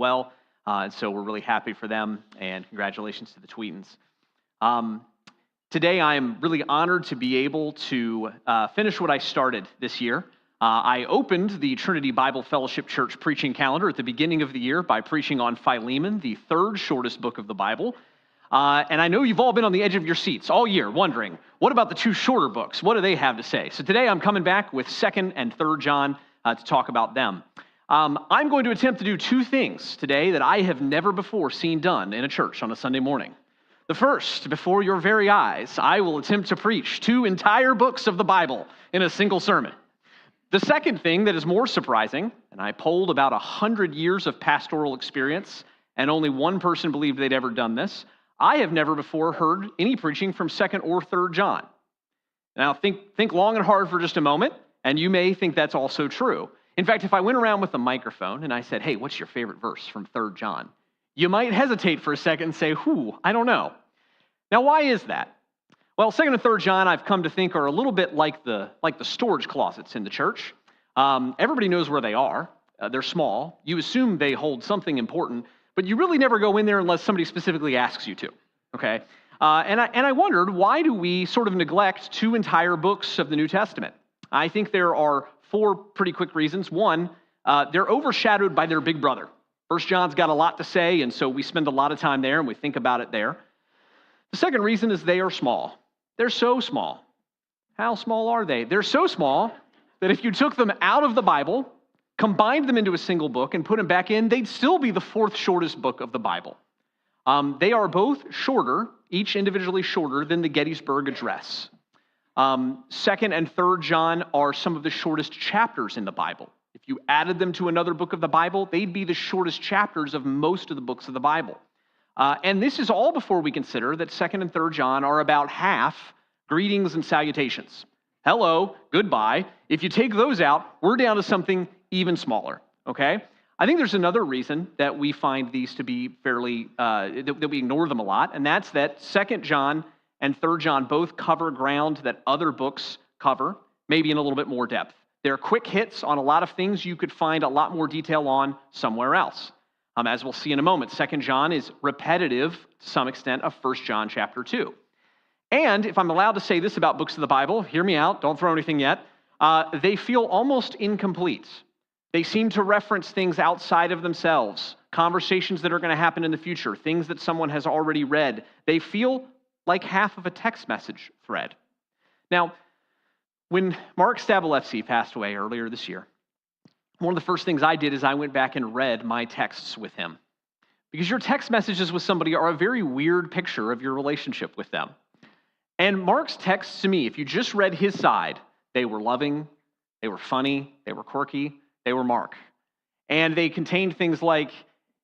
well, and so we're really happy for them, and congratulations to the Tweetons. Today, I am really honored to be able to finish what I started this year. I opened the Trinity Bible Fellowship Church preaching calendar at the beginning of the year by preaching on Philemon, the third shortest book of the Bible. And I know you've all been on the edge of your seats all year wondering, what about the two shorter books? What do they have to say? So today I'm coming back with 2nd and 3rd John to talk about them. I'm going to attempt to do two things today that I have never before seen done in a church on a Sunday morning. The first, before your very eyes, I will attempt to preach two entire books of the Bible in a single sermon. The second thing that is more surprising, and I polled about 100 years of pastoral experience, and only one person believed they'd ever done this, I have never before heard any preaching from 2nd or 3rd John. Now, think long and hard for just a moment, and you may think that's also true. In fact, if I went around with a microphone and I said, hey, what's your favorite verse from 3rd John? You might hesitate for a second and say, I don't know. Now, why is that? Well, 2nd and 3rd John, I've come to think, are a little bit like the storage closets in the church. Everybody knows where they are. They're small. You assume they hold something important, but you really never go in there unless somebody specifically asks you to, okay? And I wondered, why do we sort of neglect two entire books of the New Testament? I think there are 4 pretty quick reasons. One, they're overshadowed by their big brother. 1st John's got a lot to say, and so we spend a lot of time there, and we think about it there. The second reason is they are small. They're so small. How small are they? They're so small that if you took them out of the Bible, combined them into a single book, and put them back in, they'd still be the 4th shortest book of the Bible. They are both shorter, each individually shorter than the Gettysburg Address. 2nd and 3rd John are some of the shortest chapters in the Bible. If you added them to another book of the Bible, they'd be the shortest chapters of most of the books of the Bible. And this is all before we consider that 2nd and 3rd John are about half greetings and salutations. Hello, goodbye. If you take those out, we're down to something even smaller, okay? I think there's another reason that we find these to be fairly, that we ignore them a lot, and that's that 2nd John and 3rd John both cover ground that other books cover, maybe in a little bit more depth. They're quick hits on a lot of things you could find a lot more detail on somewhere else. As we'll see in a moment, 2nd John is repetitive to some extent of 1st John chapter 2. And if I'm allowed to say this about books of the Bible, hear me out, don't throw anything yet, they feel almost incomplete. They seem to reference things outside of themselves, conversations that are going to happen in the future, things that someone has already read. They feel like half of a text message thread. Now, when Mark Stabilevsky passed away earlier this year, one of the first things I did is I went back and read my texts with him. Because your text messages with somebody are a very weird picture of your relationship with them. And Mark's texts to me, if you just read his side, they were loving, they were funny, they were quirky, they were Mark. And they contained things like,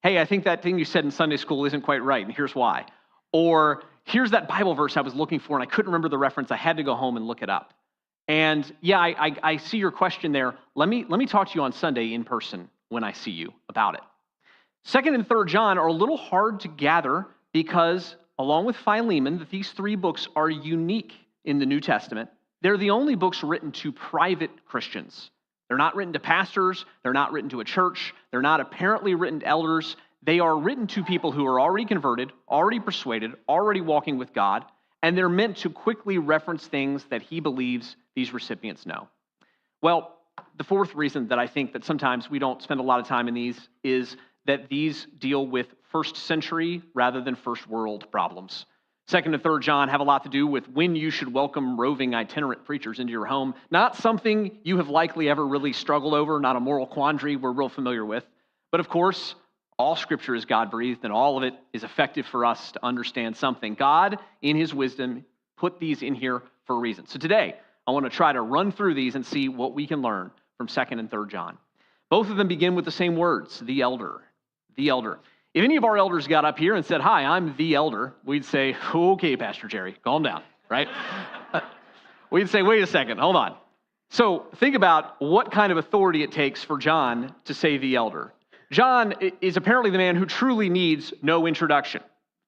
hey, I think that thing you said in Sunday school isn't quite right, and here's why. Or, here's that Bible verse I was looking for, and I couldn't remember the reference. I had to go home and look it up. And yeah, I see your question there. Let me talk to you on Sunday in person when I see you about it. 2nd and 3rd John are a little hard to gather because, along with Philemon, these 3 books are unique in the New Testament. They're the only books written to private Christians. They're not written to pastors. They're not written to a church. They're not apparently written to elders. They are written to people who are already converted, already persuaded, already walking with God, and they're meant to quickly reference things that he believes these recipients know. Well, the 4th reason that I think that sometimes we don't spend a lot of time in these is that these deal with 1st century rather than 1st world problems. 2nd and 3rd John have a lot to do with when you should welcome roving itinerant preachers into your home. Not something you have likely ever really struggled over, not a moral quandary we're real familiar with. But of course, all Scripture is God-breathed, and all of it is effective for us to understand something. God, in his wisdom, put these in here for a reason. So today, I want to try to run through these and see what we can learn from 2nd and 3rd John. Both of them begin with the same words, the elder. The elder. If any of our elders got up here and said, hi, I'm the elder, we'd say, okay, Pastor Jerry, calm down, right? We'd say, wait a second, hold on. So think about what kind of authority it takes for John to say the elder. John is apparently the man who truly needs no introduction.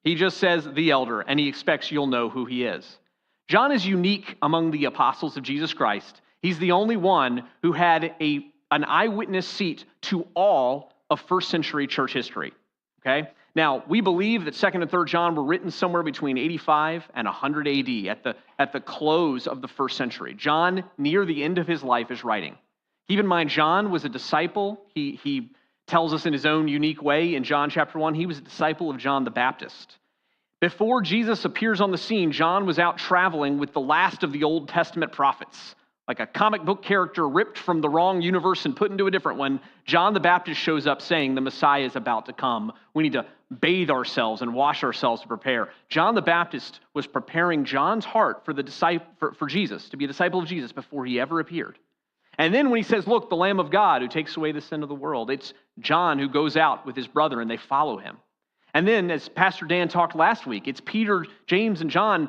He just says the elder, and he expects you'll know who he is. John is unique among the apostles of Jesus Christ. He's the only one who had an eyewitness seat to all of first century church history. Okay? Now, we believe that 2nd and 3rd John were written somewhere between 85 and 100 AD, at the close of the first century. John, near the end of his life, is writing. Keep in mind, John was a disciple. He tells us in his own unique way in John chapter 1, he was a disciple of John the Baptist. Before Jesus appears on the scene, John was out traveling with the last of the Old Testament prophets. Like a comic book character ripped from the wrong universe and put into a different one, John the Baptist shows up saying the Messiah is about to come. We need to bathe ourselves and wash ourselves to prepare. John the Baptist was preparing John's heart for Jesus, to be a disciple of Jesus before he ever appeared. And then when he says, look, the Lamb of God who takes away the sin of the world, it's John who goes out with his brother and they follow him. And then, as Pastor Dan talked last week, it's Peter, James, and John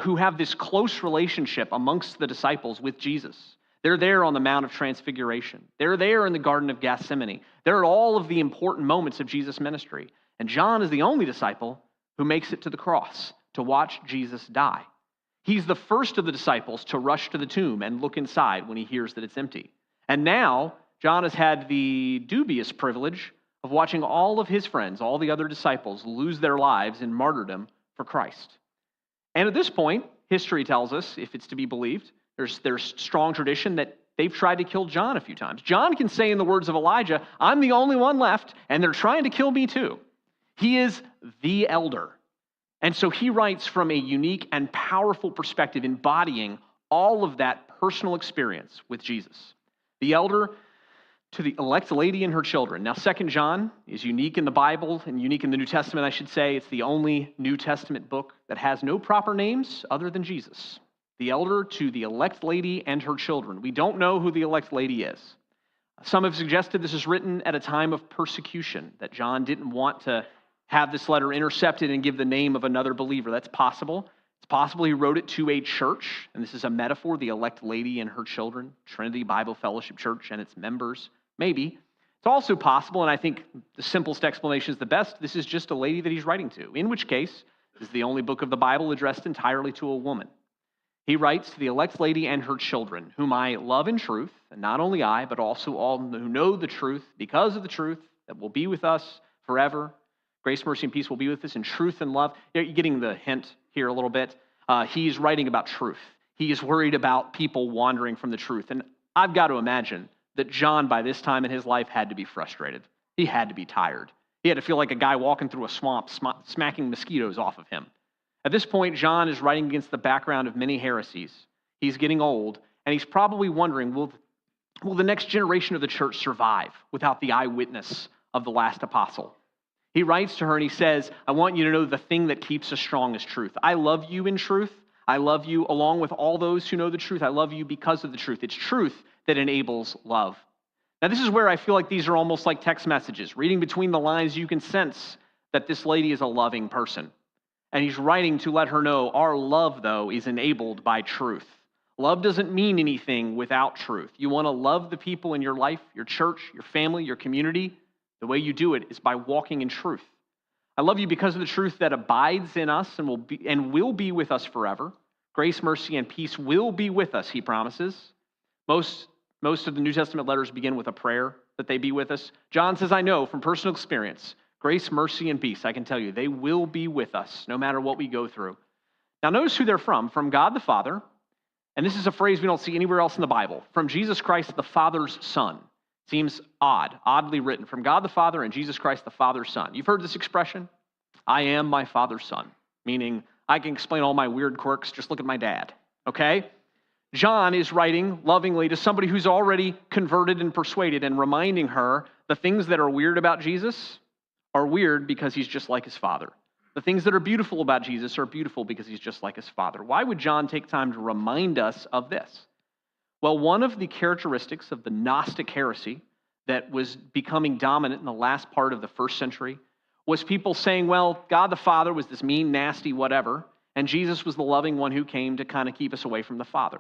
who have this close relationship amongst the disciples with Jesus. They're there on the Mount of Transfiguration. They're there in the Garden of Gethsemane. They're at all of the important moments of Jesus' ministry. And John is the only disciple who makes it to the cross to watch Jesus die. He's the first of the disciples to rush to the tomb and look inside when he hears that it's empty. And now, John has had the dubious privilege of watching all of his friends, all the other disciples, lose their lives in martyrdom for Christ. And at this point, history tells us, if it's to be believed, there's strong tradition that they've tried to kill John a few times. John can say in the words of Elijah, I'm the only one left, and they're trying to kill me too. He is the elder. And so he writes from a unique and powerful perspective, embodying all of that personal experience with Jesus. The elder to the elect lady and her children. Now, 2 John is unique in the Bible and unique in the New Testament, I should say. It's the only New Testament book that has no proper names other than Jesus. The elder to the elect lady and her children. We don't know who the elect lady is. Some have suggested this is written at a time of persecution, that John didn't want to have this letter intercepted and give the name of another believer. That's possible. It's possible he wrote it to a church, and this is a metaphor, the elect lady and her children, Trinity Bible Fellowship Church and its members. Maybe. It's also possible, and I think the simplest explanation is the best, this is just a lady that he's writing to, in which case, this is the only book of the Bible addressed entirely to a woman. He writes to the elect lady and her children, whom I love in truth, and not only I, but also all who know the truth, because of the truth that will be with us forever. Grace, mercy, and peace will be with us in truth and love. You're getting the hint here a little bit. He's writing about truth. He is worried about people wandering from the truth. And I've got to imagine that John, by this time in his life, had to be frustrated. He had to be tired. He had to feel like a guy walking through a swamp, smacking mosquitoes off of him. At this point, John is writing against the background of many heresies. He's getting old, and he's probably wondering, will the next generation of the church survive without the eyewitness of the last apostle? He writes to her and he says, I want you to know the thing that keeps us strong is truth. I love you in truth. I love you along with all those who know the truth. I love you because of the truth. It's truth that enables love. Now, this is where I feel like these are almost like text messages. Reading between the lines, you can sense that this lady is a loving person. And he's writing to let her know our love, though, is enabled by truth. Love doesn't mean anything without truth. You want to love the people in your life, your church, your family, your community. The way you do it is by walking in truth. I love you because of the truth that abides in us and will be with us forever. Grace, mercy, and peace will be with us, he promises. Most of the New Testament letters begin with a prayer that they be with us. John says, I know from personal experience, grace, mercy, and peace, I can tell you, they will be with us no matter what we go through. Now notice who they're from God the Father, and this is a phrase we don't see anywhere else in the Bible, from Jesus Christ, the Father's Son. Seems oddly written, from God the Father and Jesus Christ, the Father's Son. You've heard this expression? I am my Father's Son, meaning I can explain all my weird quirks, just look at my dad, okay? John is writing lovingly to somebody who's already converted and persuaded and reminding her the things that are weird about Jesus are weird because he's just like his Father. The things that are beautiful about Jesus are beautiful because he's just like his Father. Why would John take time to remind us of this? Well, one of the characteristics of the Gnostic heresy that was becoming dominant in the last part of the first century was people saying, well, God the Father was this mean, nasty, whatever, and Jesus was the loving one who came to kind of keep us away from the Father.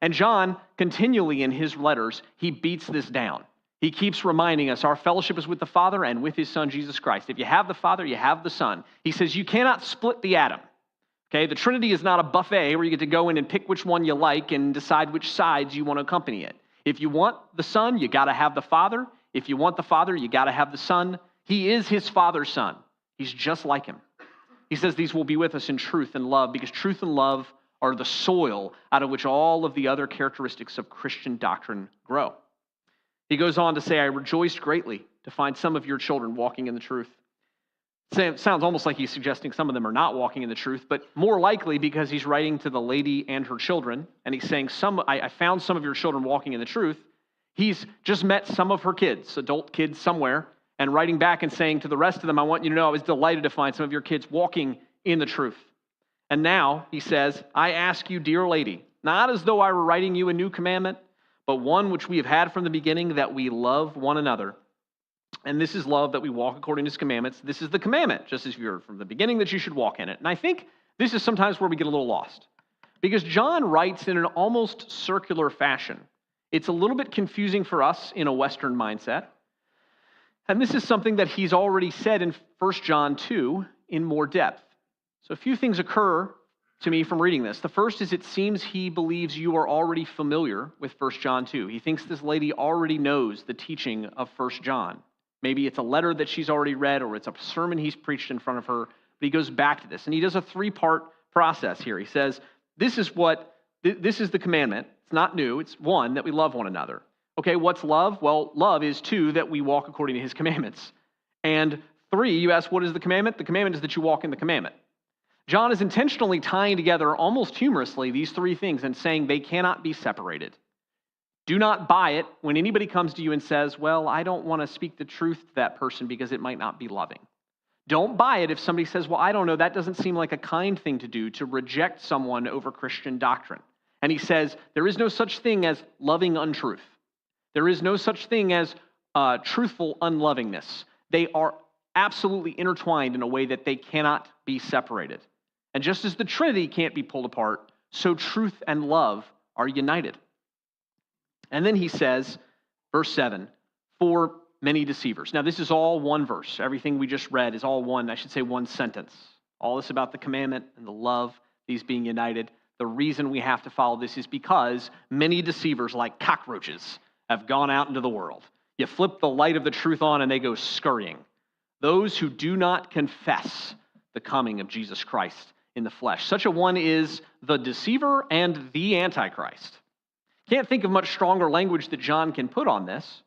And John, continually in his letters, he beats this down. He keeps reminding us our fellowship is with the Father and with his Son, Jesus Christ. If you have the Father, you have the Son. He says you cannot split the atom. Okay, the Trinity is not a buffet where you get to go in and pick which one you like and decide which sides you want to accompany it. If you want the Son, you got to have the Father. If you want the Father, you got to have the Son. He is his Father's Son. He's just like him. He says these will be with us in truth and love, because truth and love are the soil out of which all of the other characteristics of Christian doctrine grow. He goes on to say, I rejoiced greatly to find some of your children walking in the truth. It sounds almost like he's suggesting some of them are not walking in the truth, but more likely because he's writing to the lady and her children, and he's saying, I found some of your children walking in the truth. He's just met some of her kids, adult kids somewhere, and writing back and saying to the rest of them, I want you to know I was delighted to find some of your kids walking in the truth. And now, he says, I ask you, dear lady, not as though I were writing you a new commandment, but one which we have had from the beginning, that we love one another. And this is love, that we walk according to his commandments. This is the commandment, just as you heard from the beginning, that you should walk in it. And I think this is sometimes where we get a little lost, because John writes in an almost circular fashion. It's a little bit confusing for us in a Western mindset. And this is something that he's already said in 1 John 2 in more depth. So a few things occur to me from reading this. The first is it seems he believes you are already familiar with 1 John 2. He thinks this lady already knows the teaching of 1 John. Maybe it's a letter that she's already read, or it's a sermon he's preached in front of her, but he goes back to this. And he does a three-part process here. He says, this is the commandment. It's not new. It's one, that we love one another. Okay, what's love? Well, love is two, that we walk according to his commandments. And three, you ask, what is the commandment? The commandment is that you walk in the commandment. John is intentionally tying together, almost humorously, these three things and saying they cannot be separated. Do not buy it when anybody comes to you and says, well, I don't want to speak the truth to that person because it might not be loving. Don't buy it if somebody says, well, I don't know, that doesn't seem like a kind thing to do, to reject someone over Christian doctrine. And he says, there is no such thing as loving untruth. There is no such thing as truthful unlovingness. They are absolutely intertwined in a way that they cannot be separated. And just as the Trinity can't be pulled apart, so truth and love are united. And then he says, verse 7, for many deceivers. Now, this is all one verse. Everything we just read is all one sentence. All this about the commandment and the love, these being united. The reason we have to follow this is because many deceivers, like cockroaches, have gone out into the world. You flip the light of the truth on and they go scurrying. Those who do not confess the coming of Jesus Christ in the flesh. Such a one is the deceiver and the Antichrist. Can't think of much stronger language that John can put on this.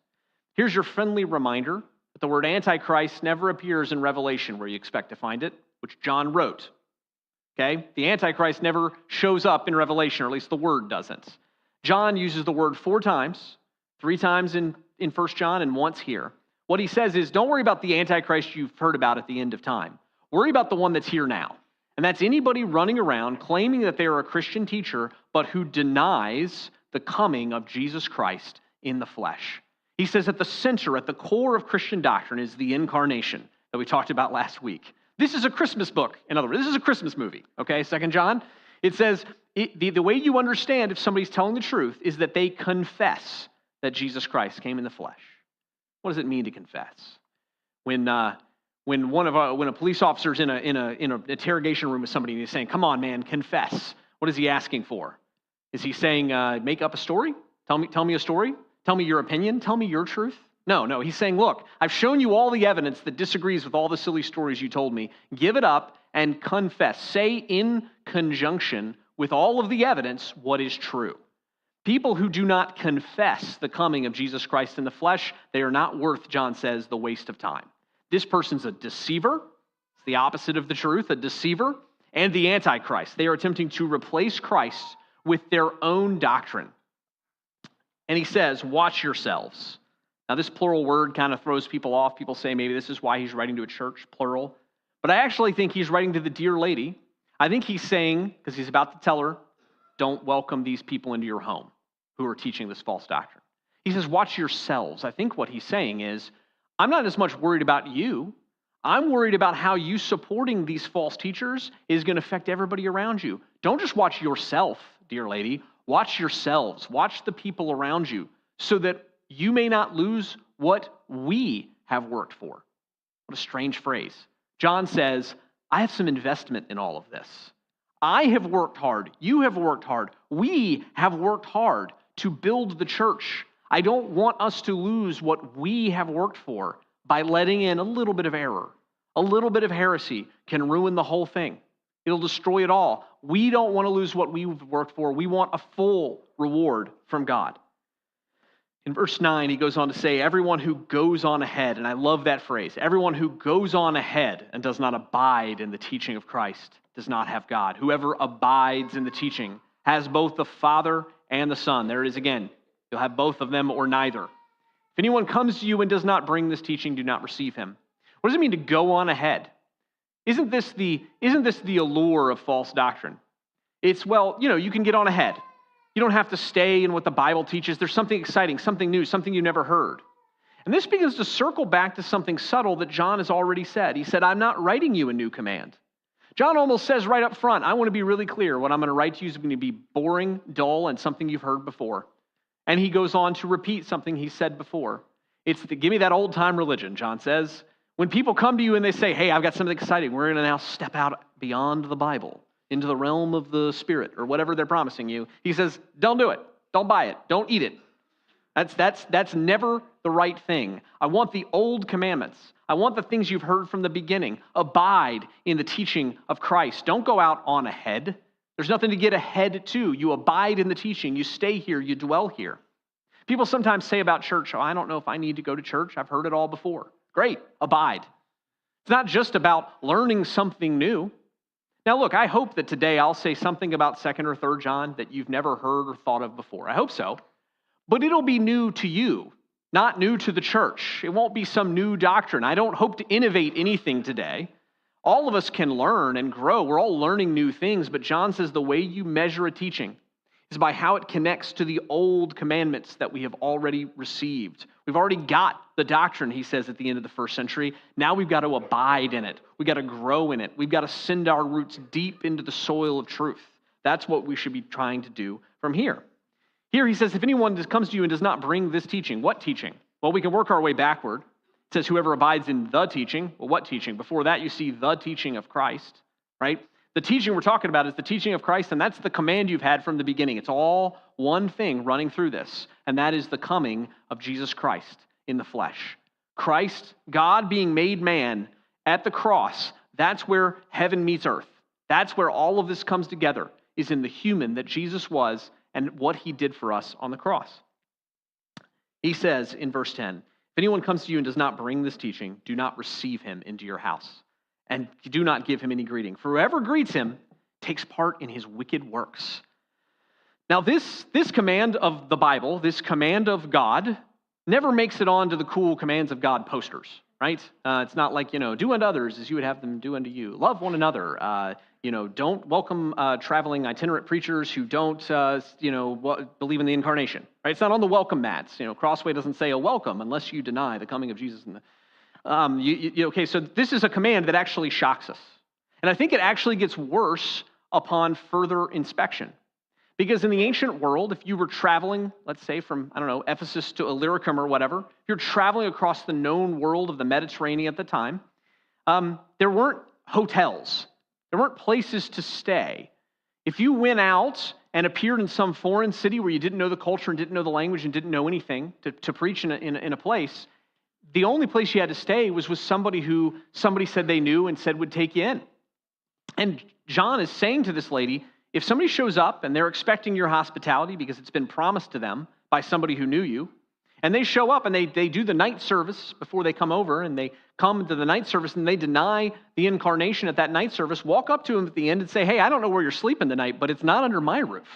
Here's your friendly reminder that the word Antichrist never appears in Revelation where you expect to find it, which John wrote. Okay? The Antichrist never shows up in Revelation, or at least the word doesn't. John uses the word 4 times, 3 times in 1 John and once here. What he says is, don't worry about the Antichrist you've heard about at the end of time. Worry about the one that's here now. And that's anybody running around claiming that they are a Christian teacher, but who denies the coming of Jesus Christ in the flesh. He says at the center, at the core of Christian doctrine is the incarnation that we talked about last week. This is a Christmas book. In other words, this is a Christmas movie, okay? 2 John. It says, the way you understand if somebody's telling the truth is that they confess that Jesus Christ came in the flesh. What does it mean to confess? When a police officer's in an interrogation room with somebody and he's saying, come on, man, confess. What is he asking for? Is he saying, make up a story? Tell me a story? Tell me your opinion? Tell me your truth? No. He's saying, look, I've shown you all the evidence that disagrees with all the silly stories you told me. Give it up and confess. Say in conjunction with all of the evidence what is true. People who do not confess the coming of Jesus Christ in the flesh, they are not worth, John says, the waste of time. This person's a deceiver. It's the opposite of the truth, a deceiver, and the Antichrist. They are attempting to replace Christ with their own doctrine. And he says, watch yourselves. Now, this plural word kind of throws people off. People say maybe this is why he's writing to a church, plural. But I actually think he's writing to the dear lady. I think he's saying, because he's about to tell her, don't welcome these people into your home who are teaching this false doctrine. He says, watch yourselves. I think what he's saying is, I'm not as much worried about you. I'm worried about how you supporting these false teachers is going to affect everybody around you. Don't just watch yourself, dear lady. Watch yourselves. Watch the people around you so that you may not lose what we have worked for. What a strange phrase. John says, I have some investment in all of this. I have worked hard. You have worked hard. We have worked hard to build the church. I don't want us to lose what we have worked for by letting in a little bit of error. A little bit of heresy can ruin the whole thing. It'll destroy it all. We don't want to lose what we've worked for. We want a full reward from God. In verse 9, he goes on to say, everyone who goes on ahead, and I love that phrase, everyone who goes on ahead and does not abide in the teaching of Christ does not have God. Whoever abides in the teaching has both the Father and the Son. There it is again. You'll have both of them or neither. If anyone comes to you and does not bring this teaching, do not receive him. What does it mean to go on ahead? Isn't this the allure of false doctrine? It's, well, you can get on ahead. You don't have to stay in what the Bible teaches. There's something exciting, something new, something you never heard. And this begins to circle back to something subtle that John has already said. He said, I'm not writing you a new command. John almost says right up front, I want to be really clear. What I'm going to write to you is going to be boring, dull, and something you've heard before. And he goes on to repeat something he said before. Give me that old-time religion, John says. When people come to you and they say, hey, I've got something exciting, we're going to now step out beyond the Bible into the realm of the Spirit or whatever they're promising you. He says, don't do it. Don't buy it. Don't eat it. That's never the right thing. I want the old commandments. I want the things you've heard from the beginning. Abide in the teaching of Christ. Don't go out on ahead. There's nothing to get ahead to. You abide in the teaching. You stay here. You dwell here. People sometimes say about church, I don't know if I need to go to church. I've heard it all before. Great. Abide. It's not just about learning something new. Now, look, I hope that today I'll say something about 2nd or 3rd John that you've never heard or thought of before. I hope so. But it'll be new to you, not new to the church. It won't be some new doctrine. I don't hope to innovate anything today. All of us can learn and grow. We're all learning new things, but John says the way you measure a teaching is by how it connects to the old commandments that we have already received. We've already got the doctrine, he says, at the end of the 1st century. Now we've got to abide in it. We've got to grow in it. We've got to send our roots deep into the soil of truth. That's what we should be trying to do from here. Here he says, if anyone comes to you and does not bring this teaching, what teaching? Well, we can work our way backward. It says, whoever abides in the teaching. Well, what teaching? Before that, you see the teaching of Christ, right? The teaching we're talking about is the teaching of Christ, and that's the command you've had from the beginning. It's all one thing running through this, and that is the coming of Jesus Christ in the flesh. Christ, God being made man at the cross, that's where heaven meets earth. That's where all of this comes together, is in the human that Jesus was and what he did for us on the cross. He says in verse 10, if anyone comes to you and does not bring this teaching, do not receive him into your house. And do not give him any greeting. For whoever greets him takes part in his wicked works. Now, this command of the Bible, this command of God, never makes it onto the cool commands of God posters, right? It's not like, do unto others as you would have them do unto you. Love one another. Don't welcome traveling itinerant preachers who don't, believe in the incarnation, right? It's not on the welcome mats. Crossway doesn't say a welcome unless you deny the coming of Jesus in the okay, so this is a command that actually shocks us. And I think it actually gets worse upon further inspection. Because in the ancient world, if you were traveling, let's say from, Ephesus to Illyricum or whatever, if you're traveling across the known world of the Mediterranean at the time, there weren't hotels. There weren't places to stay. If you went out and appeared in some foreign city where you didn't know the culture and didn't know the language and didn't know anything to preach in a place, the only place you had to stay was with somebody who somebody said they knew and said would take you in. And John is saying to this lady, if somebody shows up and they're expecting your hospitality because it's been promised to them by somebody who knew you, and they show up and they do the night service before they come over, and they come to the night service and they deny the incarnation at that night service, walk up to them at the end and say, hey, I don't know where you're sleeping tonight, but it's not under my roof.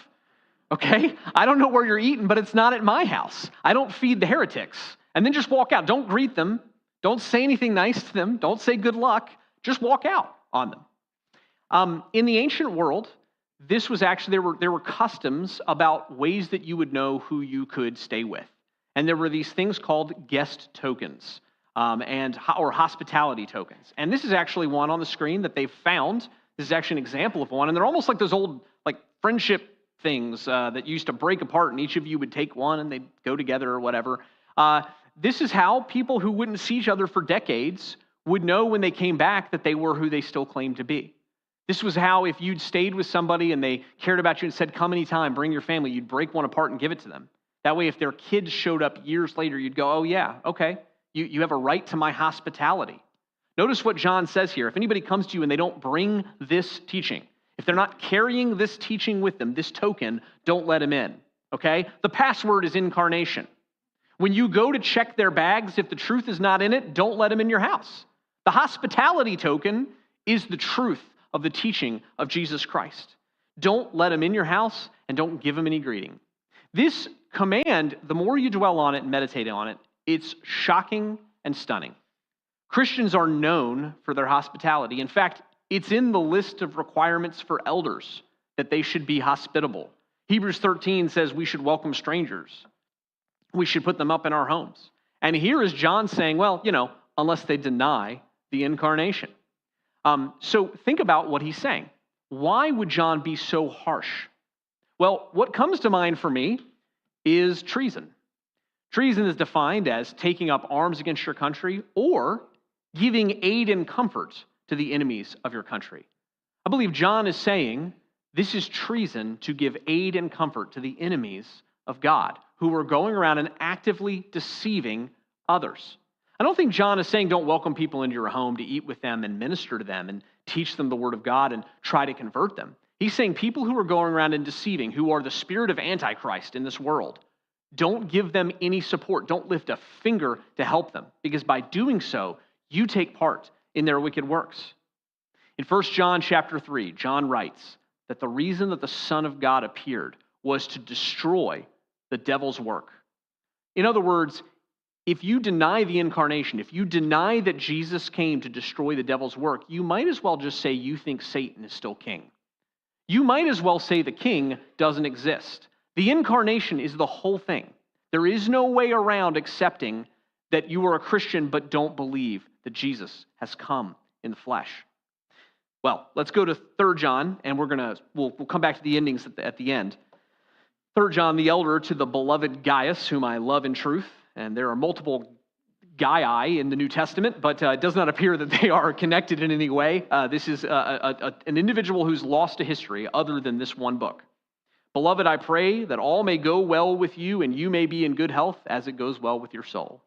Okay? I don't know where you're eating, but it's not at my house. I don't feed the heretics. And then just walk out. Don't greet them. Don't say anything nice to them. Don't say good luck. Just walk out on them. In the ancient world, this was actually, there were customs about ways that you would know who you could stay with. And there were these things called guest tokens or hospitality tokens. And this is actually one on the screen that they've found. This is actually an example of one. And they're almost like those old friendship things that used to break apart, and each of you would take one and they'd go together or whatever. This is how people who wouldn't see each other for decades would know when they came back that they were who they still claimed to be. This was how, if you'd stayed with somebody and they cared about you and said, come anytime, bring your family, you'd break one apart and give it to them. That way, if their kids showed up years later, you'd go, oh yeah, okay, you have a right to my hospitality. Notice what John says here. If anybody comes to you and they don't bring this teaching, if they're not carrying this teaching with them, this token, don't let them in, okay? The password is incarnation. When you go to check their bags, if the truth is not in it, don't let them in your house. The hospitality token is the truth of the teaching of Jesus Christ. Don't let them in your house and don't give them any greeting. This command, the more you dwell on it and meditate on it, it's shocking and stunning. Christians are known for their hospitality. In fact, it's in the list of requirements for elders that they should be hospitable. Hebrews 13 says we should welcome strangers. We should put them up in our homes. And here is John saying, well, unless they deny the incarnation. So think about what he's saying. Why would John be so harsh? Well, what comes to mind for me is treason. Treason is defined as taking up arms against your country or giving aid and comfort to the enemies of your country. I believe John is saying this is treason to give aid and comfort to the enemies of God who are going around and actively deceiving others. I don't think John is saying don't welcome people into your home to eat with them and minister to them and teach them the word of God and try to convert them. He's saying people who are going around and deceiving, who are the spirit of Antichrist in this world, don't give them any support. Don't lift a finger to help them, because by doing so, you take part in their wicked works. In 1 John chapter 3, John writes that the reason that the Son of God appeared was to destroy the devil's work. In other words, if you deny the incarnation, if you deny that Jesus came to destroy the devil's work, you might as well just say you think Satan is still king. You might as well say the king doesn't exist. The incarnation is the whole thing. There is no way around accepting that you are a Christian but don't believe that Jesus has come in the flesh. Well, let's go to 3 John, and we'll come back to the endings at the end. 3 John, the elder to the beloved Gaius, whom I love in truth, and there are multiple Gaii in the New Testament, but it does not appear that they are connected in any way. This is an individual who's lost to history other than this one book. Beloved, I pray that all may go well with you and you may be in good health as it goes well with your soul.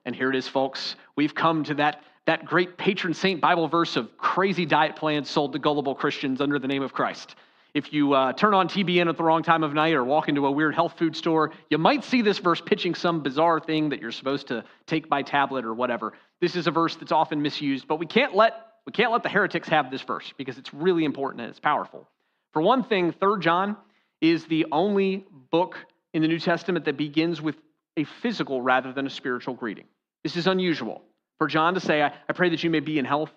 And here it is, folks. We've come to that great patron saint Bible verse of crazy diet plans sold to gullible Christians under the name of Christ. If you turn on TBN at the wrong time of night or walk into a weird health food store, you might see this verse pitching some bizarre thing that you're supposed to take by tablet or whatever. This is a verse that's often misused, but we can't let the heretics have this verse because it's really important and it's powerful. For one thing, 3 John is the only book in the New Testament that begins with a physical rather than a spiritual greeting. This is unusual. For John to say, I pray that you may be in health.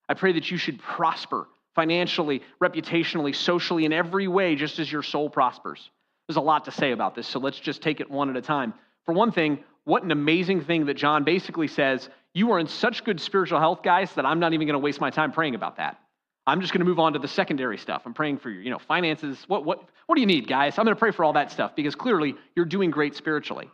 I pray that you should prosper financially, reputationally, socially, in every way, just as your soul prospers. There's a lot to say about this, so let's just take it one at a time. For one thing, what an amazing thing that John basically says, you are in such good spiritual health, guys, that I'm not even going to waste my time praying about that. I'm just going to move on to the secondary stuff. I'm praying for your, finances. What do you need, guys? I'm going to pray for all that stuff because clearly you're doing great spiritually.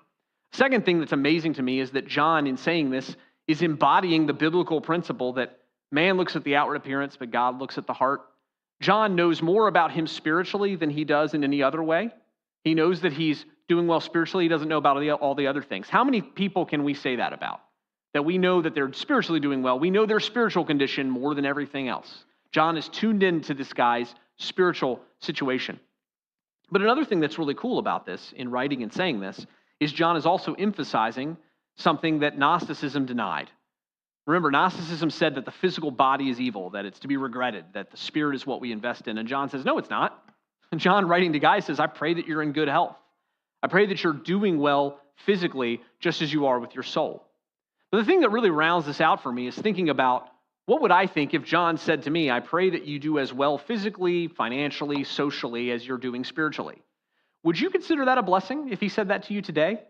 Second thing that's amazing to me is that John, in saying this, is embodying the biblical principle that man looks at the outward appearance, but God looks at the heart. John knows more about him spiritually than he does in any other way. He knows that he's doing well spiritually. He doesn't know about all the other things. How many people can we say that about? That we know that they're spiritually doing well. We know their spiritual condition more than everything else. John is tuned into this guy's spiritual situation. But another thing that's really cool about this, in writing and saying this, is John is also emphasizing something that Gnosticism denied. Remember, Gnosticism said that the physical body is evil, that it's to be regretted, that the spirit is what we invest in. And John says, no, it's not. And John, writing to Gaius, says, I pray that you're in good health. I pray that you're doing well physically, just as you are with your soul. But the thing that really rounds this out for me is thinking about, what would I think if John said to me, I pray that you do as well physically, financially, socially, as you're doing spiritually? Would you consider that a blessing if he said that to you today?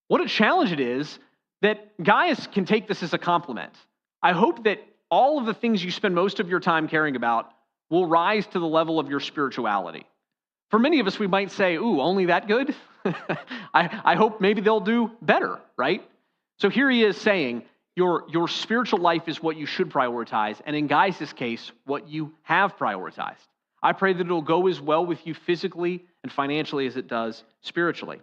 What a challenge it is that Gaius can take this as a compliment. I hope that all of the things you spend most of your time caring about will rise to the level of your spirituality. For many of us, we might say, ooh, only that good? I hope maybe they'll do better, right? So here he is saying, your spiritual life is what you should prioritize, and in Gaius' case, what you have prioritized. I pray that it'll go as well with you physically and financially as it does spiritually.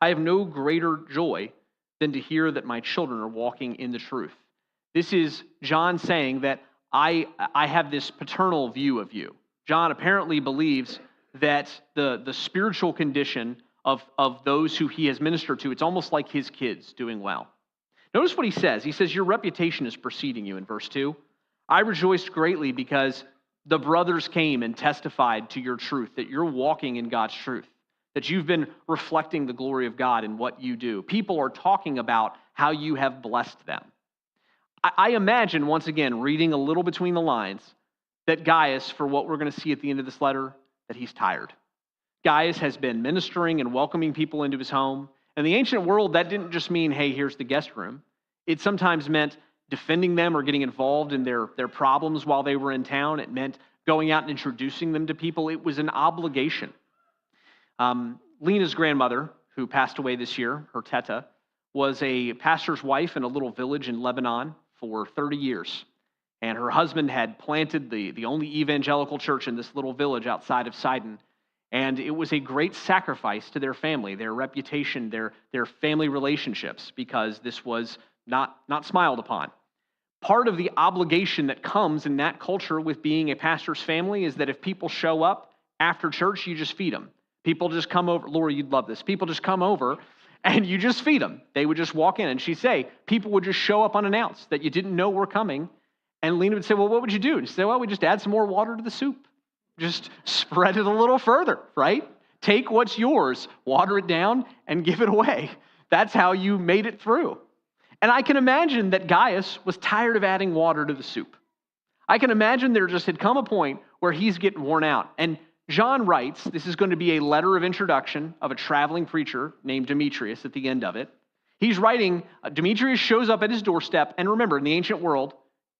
I have no greater joy than to hear that my children are walking in the truth. This is John saying that I have this paternal view of you. John apparently believes that the spiritual condition of those who he has ministered to, it's almost like his kids doing well. Notice what he says. He says, your reputation is preceding you in verse 2. I rejoiced greatly because the brothers came and testified to your truth, that you're walking in God's truth, that you've been reflecting the glory of God in what you do. People are talking about how you have blessed them. I imagine, once again, reading a little between the lines, that Gaius, for what we're going to see at the end of this letter, that he's tired. Gaius has been ministering and welcoming people into his home. In the ancient world, that didn't just mean, hey, here's the guest room. It sometimes meant defending them or getting involved in their problems while they were in town. It meant going out and introducing them to people. It was an obligation. Lena's grandmother, who passed away this year, her Teta, was a pastor's wife in a little village in Lebanon for 30 years. And her husband had planted the only evangelical church in this little village outside of Sidon. And it was a great sacrifice to their family, their reputation, their family relationships, because this was not smiled upon. Part of the obligation that comes in that culture with being a pastor's family is that if people show up after church, you just feed them. People just come over. Lori, you'd love this. People just come over and you just feed them. They would just walk in. And she'd say, people would just show up unannounced that you didn't know were coming. And Lena would say, well, what would you do? And she'd say, well, we just add some more water to the soup. Just spread it a little further, right? Take what's yours, water it down, and give it away. That's how you made it through. And I can imagine that Gaius was tired of adding water to the soup. I can imagine there just had come a point where he's getting worn out. And John writes, this is going to be a letter of introduction of a traveling preacher named Demetrius at the end of it. He's writing, Demetrius shows up at his doorstep. And remember, in the ancient world,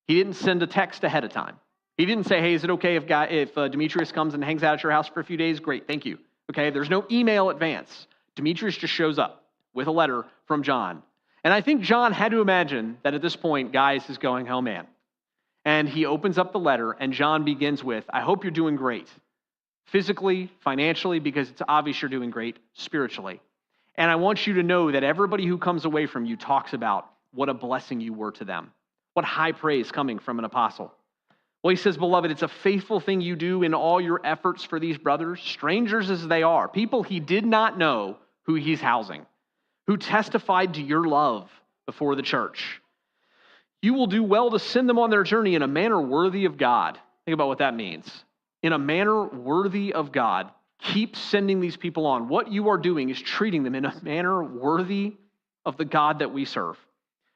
he didn't send a text ahead of time. He didn't say, hey, is it okay if Demetrius comes and hangs out at your house for a few days? Great, thank you. Okay, there's no email advance. Demetrius just shows up with a letter from John. And I think John had to imagine that at this point, Gaius is going, oh man. And he opens up the letter, and John begins with, I hope you're doing great. Physically, financially, because it's obvious you're doing great, spiritually. And I want you to know that everybody who comes away from you talks about what a blessing you were to them. What high praise coming from an apostle. Well, he says, beloved, it's a faithful thing you do in all your efforts for these brothers, strangers as they are, people he did not know who he's housing, who testified to your love before the church. You will do well to send them on their journey in a manner worthy of God. Think about what that means. In a manner worthy of God. Keep sending these people on. What you are doing is treating them in a manner worthy of the God that we serve.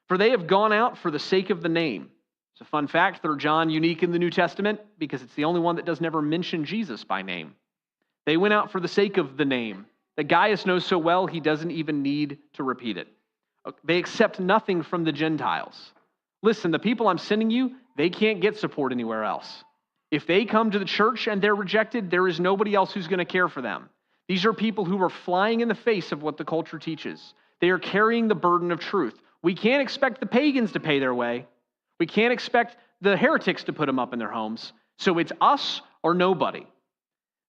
For they have gone out for the sake of the name. It's a fun fact, 3 John unique in the New Testament because it's the only one that does never mention Jesus by name. They went out for the sake of the name that Gaius knows so well he doesn't even need to repeat it. They accept nothing from the Gentiles. Listen, the people I'm sending you, they can't get support anywhere else. If they come to the church and they're rejected, there is nobody else who's going to care for them. These are people who are flying in the face of what the culture teaches. They are carrying the burden of truth. We can't expect the pagans to pay their way. We can't expect the heretics to put them up in their homes. So it's us or nobody.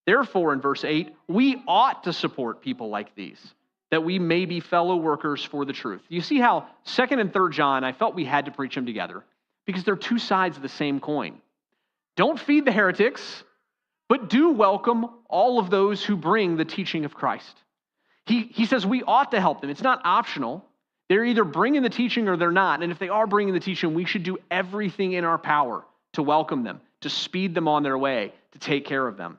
Therefore, in verse 8, we ought to support people like these, that we may be fellow workers for the truth. You see how 2nd and 3rd John, I felt we had to preach them together because they're two sides of the same coin. Don't feed the heretics, but do welcome all of those who bring the teaching of Christ. He says we ought to help them. It's not optional. They're either bringing the teaching or they're not. And if they are bringing the teaching, we should do everything in our power to welcome them, to speed them on their way, to take care of them.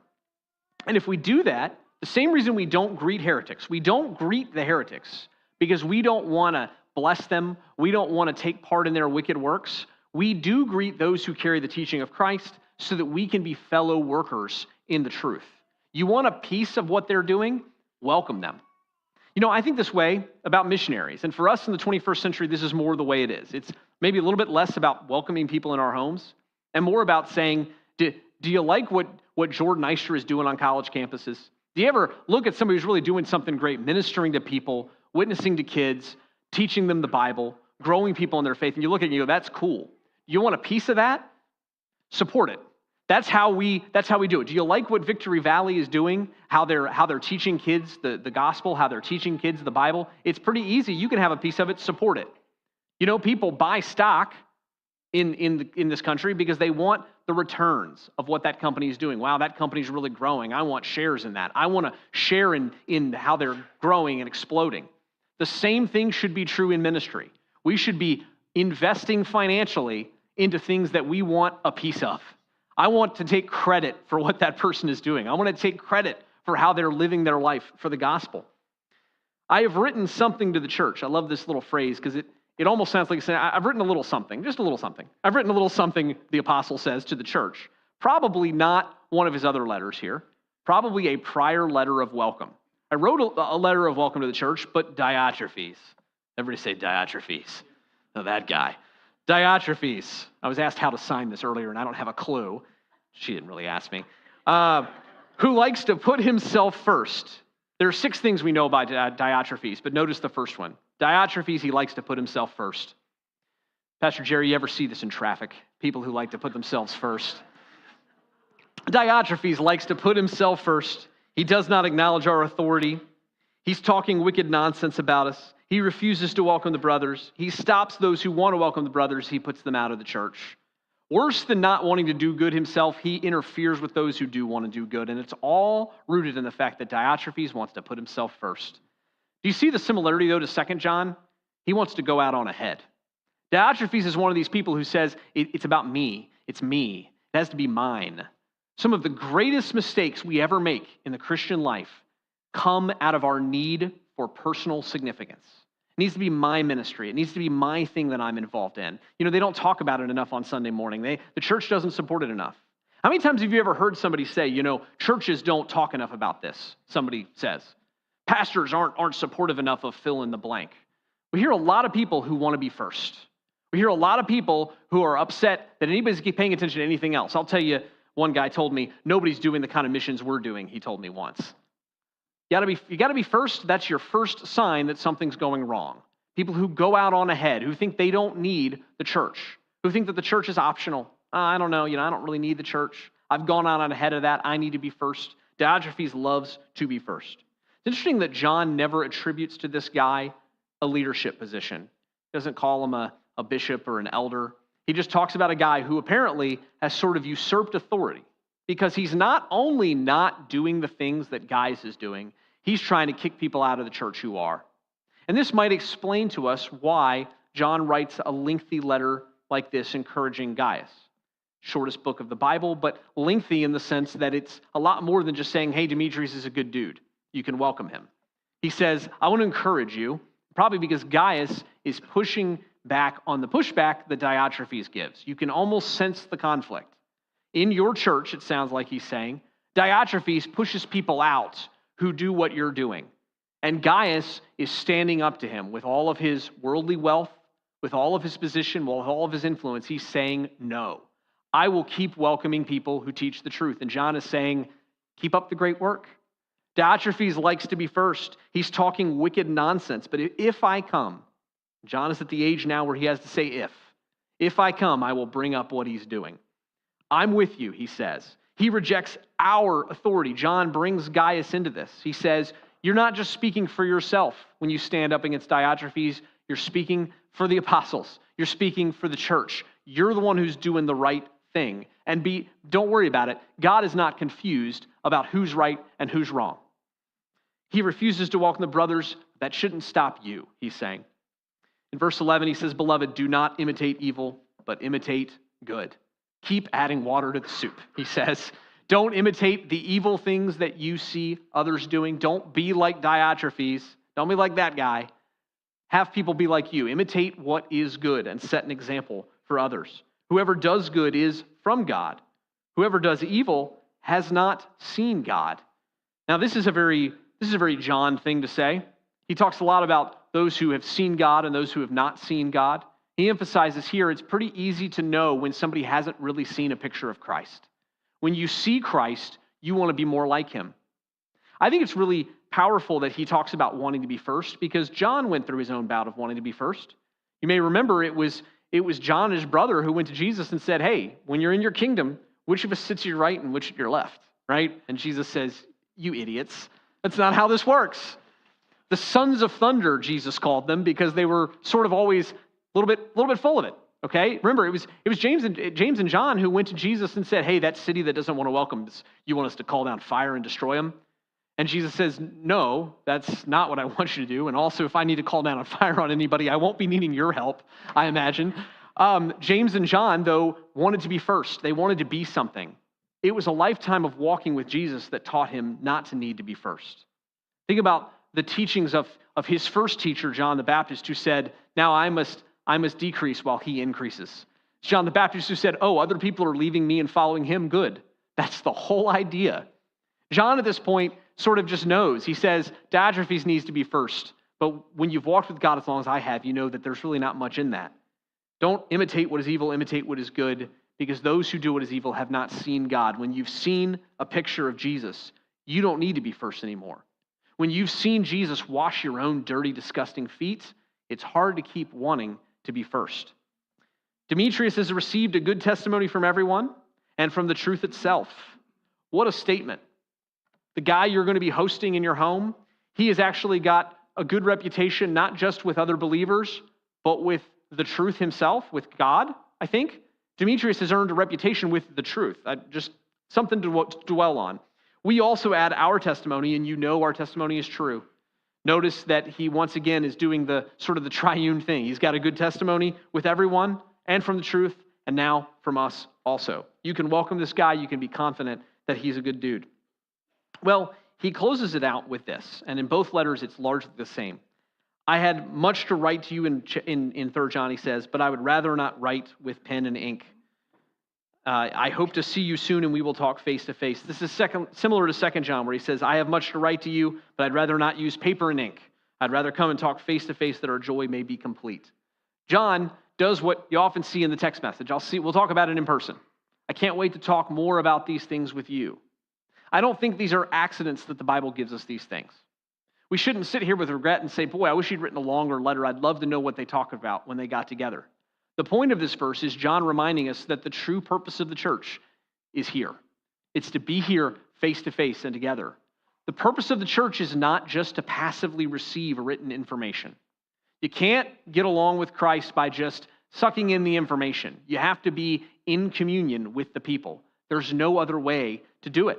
And if we do that, the same reason we don't greet heretics, we don't greet the heretics because we don't want to bless them, we don't want to take part in their wicked works. We do greet those who carry the teaching of Christ so that we can be fellow workers in the truth. You want a piece of what they're doing? Welcome them. You know, I think this way about missionaries. And for us in the 21st century, this is more the way it is. It's maybe a little bit less about welcoming people in our homes and more about saying, do you like what Jordan Eister is doing on college campuses? Do you ever look at somebody who's really doing something great, ministering to people, witnessing to kids, teaching them the Bible, growing people in their faith, and you look at it and you go, that's cool. You want a piece of that? Support it. That's how we do it. Do you like what Victory Valley is doing? How they're teaching kids the gospel, how they're teaching kids the Bible? It's pretty easy. You can have a piece of it, support it. You know, people buy stock in this country because they want the returns of what that company is doing. Wow, that company's really growing. I want shares in that. I want to share in how they're growing and exploding. The same thing should be true in ministry. We should be investing financially into things that we want a piece of. I want to take credit for what that person is doing. I want to take credit for how they're living their life for the gospel. I have written something to the church. I love this little phrase because it almost sounds like saying, I've written a little something, just a little something. I've written a little something, the apostle says, to the church. Probably not one of his other letters here. Probably a prior letter of welcome. I wrote a letter of welcome to the church, but Diotrephes. Everybody say Diotrephes. Oh, that guy. Diotrephes. I was asked how to sign this earlier, and I don't have a clue. She didn't really ask me. Who likes to put himself first. There are 6 things we know about Diotrephes, but notice the first one. Diotrephes, he likes to put himself first. Pastor Jerry, you ever see this in traffic? People who like to put themselves first. Diotrephes likes to put himself first. He does not acknowledge our authority. He's talking wicked nonsense about us. He refuses to welcome the brothers. He stops those who want to welcome the brothers. He puts them out of the church. Worse than not wanting to do good himself, he interferes with those who do want to do good. And it's all rooted in the fact that Diotrephes wants to put himself first. Do you see the similarity, though, to 2 John? He wants to go out on ahead. Diotrephes is one of these people who says, it's about me. It's me. It has to be mine. Some of the greatest mistakes we ever make in the Christian life come out of our need for personal significance. It needs to be my ministry. It needs to be my thing that I'm involved in. You know, they don't talk about it enough on Sunday morning. The church doesn't support it enough. How many times have you ever heard somebody say, you know, churches don't talk enough about this? Somebody says. Pastors aren't supportive enough of fill in the blank. We hear a lot of people who want to be first. We hear a lot of people who are upset that anybody's paying attention to anything else. I'll tell you, one guy told me, nobody's doing the kind of missions we're doing, he told me once. You got to be first. That's your first sign that something's going wrong. People who go out on ahead, who think they don't need the church, who think that the church is optional. I don't know, I don't really need the church. I've gone out on ahead of that. I need to be first. Diotrephes loves to be first. It's interesting that John never attributes to this guy a leadership position. He doesn't call him a bishop or an elder. He just talks about a guy who apparently has sort of usurped authority because he's not only not doing the things that Gaius is doing, he's trying to kick people out of the church who are. And this might explain to us why John writes a lengthy letter like this encouraging Gaius. Shortest book of the Bible, but lengthy in the sense that it's a lot more than just saying, hey, Demetrius is a good dude. You can welcome him. He says, I want to encourage you, probably because Gaius is pushing back on the pushback that Diotrephes gives. You can almost sense the conflict. In your church, it sounds like he's saying, Diotrephes pushes people out who do what you're doing. And Gaius is standing up to him with all of his worldly wealth, with all of his position, with all of his influence. He's saying, no, I will keep welcoming people who teach the truth. And John is saying, keep up the great work. Diotrephes likes to be first. He's talking wicked nonsense. But if I come, John is at the age now where he has to say if I come, I will bring up what he's doing. I'm with you, he says. He rejects our authority. John brings Gaius into this. He says, you're not just speaking for yourself when you stand up against Diotrephes. You're speaking for the apostles. You're speaking for the church. You're the one who's doing the right thing. And don't worry about it. God is not confused about who's right and who's wrong. He refuses to welcome the brothers. That shouldn't stop you, he's saying. In verse 11, he says, beloved, do not imitate evil, but imitate good. Keep adding water to the soup, he says. Don't imitate the evil things that you see others doing. Don't be like Diotrephes. Don't be like that guy. Have people be like you. Imitate what is good and set an example for others. Whoever does good is from God. Whoever does evil has not seen God. Now, this is a very John thing to say. He talks a lot about those who have seen God and those who have not seen God. He emphasizes here it's pretty easy to know when somebody hasn't really seen a picture of Christ. When you see Christ, you want to be more like him. I think it's really powerful that he talks about wanting to be first because John went through his own bout of wanting to be first. You may remember it was John, his brother, who went to Jesus and said, hey, when you're in your kingdom, which of us sits at your right and which at your left, right? And Jesus says, you idiots. That's not how this works. The sons of thunder, Jesus called them, because they were sort of always a little bit full of it. Okay, remember, it was James and John who went to Jesus and said, hey, that city that doesn't want to welcome us, you want us to call down fire and destroy them? And Jesus says, no, that's not what I want you to do. And also, if I need to call down a fire on anybody, I won't be needing your help, I imagine. James and John, though, wanted to be first. They wanted to be something. It was a lifetime of walking with Jesus that taught him not to need to be first. Think about the teachings of his first teacher, John the Baptist, who said, now I must decrease while he increases. It's John the Baptist who said, oh, other people are leaving me and following him. Good. That's the whole idea. John at this point sort of just knows. He says, Diotrephes needs to be first. But when you've walked with God as long as I have, you know that there's really not much in that. Don't imitate what is evil, imitate what is good, because those who do what is evil have not seen God. When you've seen a picture of Jesus, you don't need to be first anymore. When you've seen Jesus wash your own dirty, disgusting feet, it's hard to keep wanting to be first. Demetrius has received a good testimony from everyone and from the truth itself. What a statement. The guy you're going to be hosting in your home, he has actually got a good reputation, not just with other believers, but with the truth himself, with God, I think. Demetrius has earned a reputation with the truth. Just something to dwell on. We also add our testimony, and you know our testimony is true. Notice that he once again is doing the sort of the triune thing. He's got a good testimony with everyone and from the truth, and now from us also. You can welcome this guy. You can be confident that he's a good dude. Well, he closes it out with this, and in both letters, it's largely the same. I had much to write to you in 3 John, he says, but I would rather not write with pen and ink. I hope to see you soon, and we will talk face to face. This is similar to 2 John, where he says, I have much to write to you, but I'd rather not use paper and ink. I'd rather come and talk face to face that our joy may be complete. John does what you often see in the text message. We'll talk about it in person. I can't wait to talk more about these things with you. I don't think these are accidents that the Bible gives us these things. We shouldn't sit here with regret and say, boy, I wish he'd written a longer letter. I'd love to know what they talked about when they got together. The point of this verse is John reminding us that the true purpose of the church is here. It's to be here face to face and together. The purpose of the church is not just to passively receive written information. You can't get along with Christ by just sucking in the information. You have to be in communion with the people. There's no other way to do it.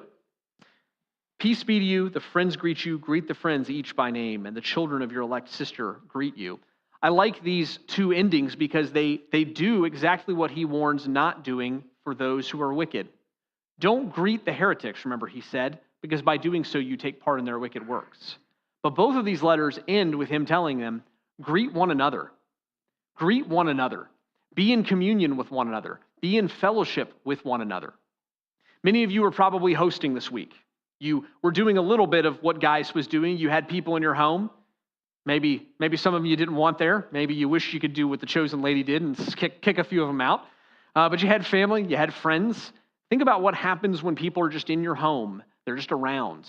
Peace be to you. The friends greet you. Greet the friends each by name, and the children of your elect sister greet you. I like these two endings because they do exactly what he warns not doing for those who are wicked. Don't greet the heretics, remember he said, because by doing so you take part in their wicked works. But both of these letters end with him telling them, greet one another. Greet one another. Be in communion with one another. Be in fellowship with one another. Many of you are probably hosting this week. You were doing a little bit of what Gaius was doing. You had people in your home. Maybe some of you didn't want there. Maybe you wish you could do what the chosen lady did and kick a few of them out. But you had family. You had friends. Think about what happens when people are just in your home. They're just around.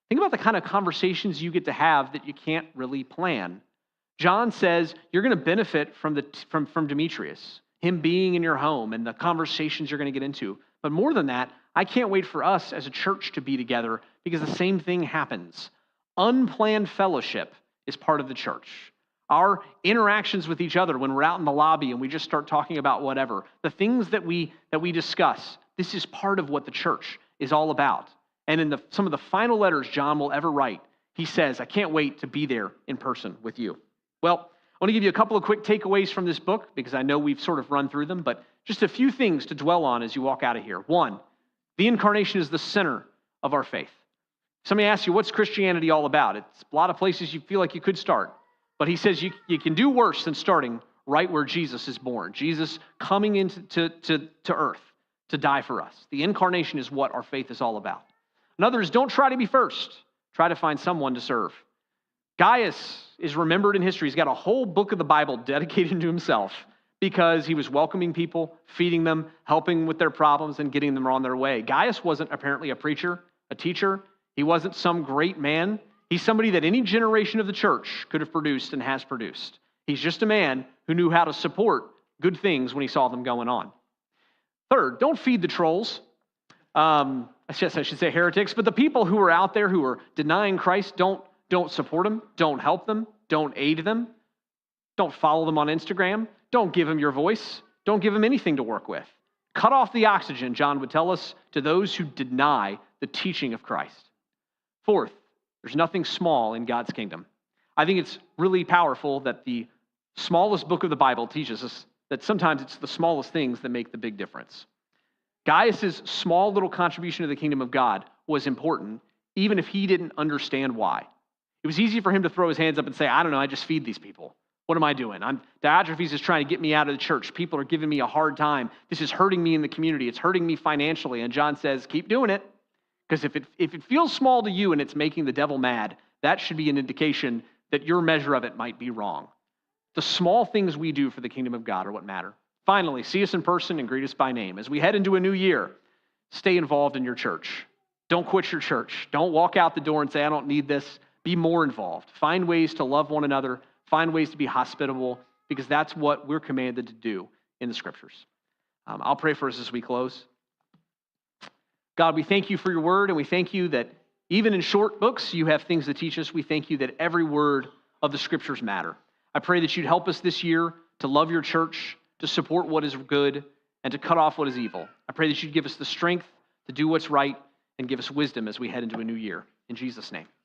Think about the kind of conversations you get to have that you can't really plan. John says you're going to benefit from Demetrius, him being in your home and the conversations you're going to get into. But more than that, I can't wait for us as a church to be together because the same thing happens. Unplanned fellowship is part of the church. Our interactions with each other when we're out in the lobby and we just start talking about whatever, the things that we discuss, this is part of what the church is all about. And in some of the final letters John will ever write, he says, I can't wait to be there in person with you. Well, I want to give you a couple of quick takeaways from this book because I know we've sort of run through them, but just a few things to dwell on as you walk out of here. One, the incarnation is the center of our faith. Somebody asks you, what's Christianity all about? It's a lot of places you feel like you could start. But he says you can do worse than starting right where Jesus is born. Jesus coming into earth to die for us. The incarnation is what our faith is all about. Another is don't try to be first. Try to find someone to serve. Gaius is remembered in history. He's got a whole book of the Bible dedicated to himself because he was welcoming people, feeding them, helping with their problems, and getting them on their way. Gaius wasn't apparently a preacher, a teacher. He wasn't some great man. He's somebody that any generation of the church could have produced and has produced. He's just a man who knew how to support good things when he saw them going on. Third, don't feed the trolls. I guess I should say heretics, but the people who are out there who are denying Christ, don't support them, don't help them, don't aid them, don't follow them on Instagram, don't give them your voice, don't give them anything to work with. Cut off the oxygen, John would tell us, to those who deny the teaching of Christ. Fourth, there's nothing small in God's kingdom. I think it's really powerful that the smallest book of the Bible teaches us that sometimes it's the smallest things that make the big difference. Gaius's small little contribution to the kingdom of God was important, even if he didn't understand why. It was easy for him to throw his hands up and say, I don't know, I just feed these people. What am I doing? Diotrephes is trying to get me out of the church. People are giving me a hard time. This is hurting me in the community. It's hurting me financially. And John says, keep doing it. Because if it feels small to you and it's making the devil mad, that should be an indication that your measure of it might be wrong. The small things we do for the kingdom of God are what matter. Finally, see us in person and greet us by name. As we head into a new year, stay involved in your church. Don't quit your church. Don't walk out the door and say, I don't need this. Be more involved. Find ways to love one another. Find ways to be hospitable, because that's what we're commanded to do in the scriptures. I'll pray for us as we close. God, we thank you for your word, and we thank you that even in short books, you have things to teach us. We thank you that every word of the scriptures matter. I pray that you'd help us this year to love your church, to support what is good, and to cut off what is evil. I pray that you'd give us the strength to do what's right and give us wisdom as we head into a new year. In Jesus' name.